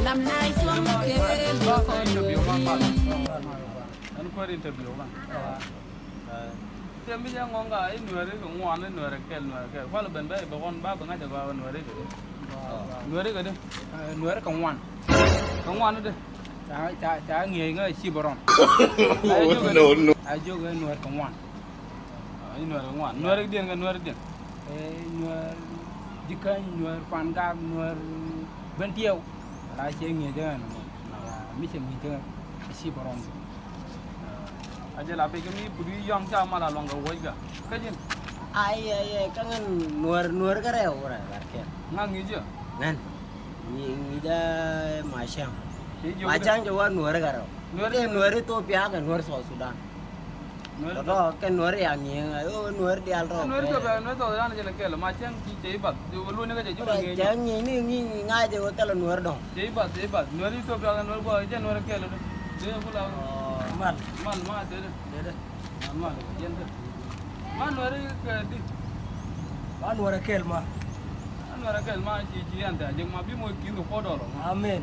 làm nay xuống kề lo còn người anh quay interview mà bây giờ ngon cái nửa đấy cũng ngon đấy nửa cái qua là bên đây bà con ba bữa ngay vào nửa đấy cái đi nửa đấy còn ngoan nữa đi chả nghề ngay xì bờ ròn ai chưa cái nửa còn ngoan nửa đấy điên nửa dikai nửa pan gam nửa bên tiêu ai chơi nghề chứ mấy chơi nghề chứ xì bờ ròn aja lah pergi ni budi yang sama lah long gawai ga kajen ai cái nuor cái reo rồi barke ngang ni je nan ni da macang jawa nuor cái reo nuor itu pihak kan nuor South Sudan đó cái nuor yang ni nuor di alro nuor to dan je lekel macang ki jeibat lu ni ka je juga ngi jang ni ngai de hotel nuor dong jeibat nuor itu pihak nuor ko je nuor kel dia pula man deh man yen deh man nuor ke di man nuor kel ma ci ante je ma bi mo kindu ko dolo amen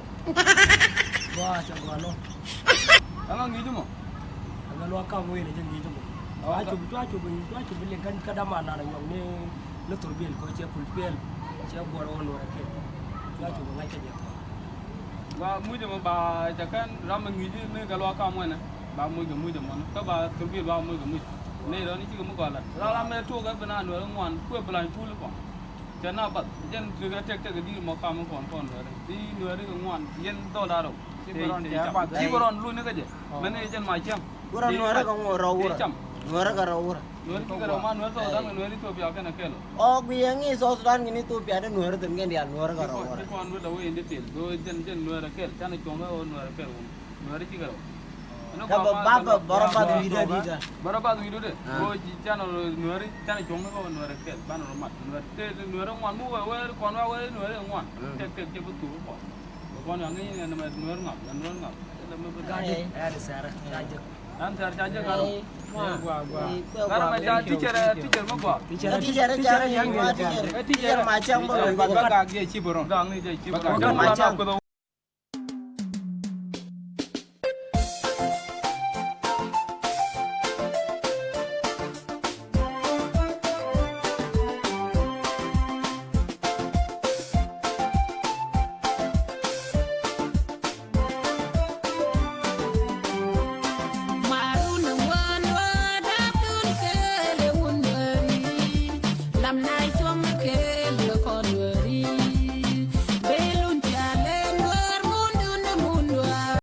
wah chagwalo anga ngi jumo anga lo ka mo ine jengi jumo achu bilin kan kadama na nyong ne le turbil ko che pulpel che boro nuor kel achu ngai che ba muy de ba jakan ram ngi ji ne galwa ka mo na ba muy de mo ka ba turbil ba muy ne do ni ci mo ko la la me to ga bana no ngwan ko blan fu lu ko jana ba jen ga tek di mo ka mo kon no di no ri ngwan yen do da ro ci boron lu ne ga je men ne jen ma cham boron nuor ko ro nuor ka ro nuor ki ga ma nuor to da nuor to bi aka na kelo oh biyangi South Sudan gini tuh piada nuor tuh kan dia nuor ka ro ko an do we inde tel do jen nuor kel tan ko ga nuor kel nuor ci ga Baba barabad video dia. Barabad video deh. Oh channel nuari channel cuma kau nuari kel, ban rumah nuari ngwan mu we kon wa we nuari ngwan. Tek betul kok. Kon yang ini nama nuari ngap. ada sarah aja An sar jaja karo. Gua. Karo macam teacher mau gua. Teacher yang teacher macam baga ge ciboron. Dang ni je ciboron. Macam làm nay xuống kề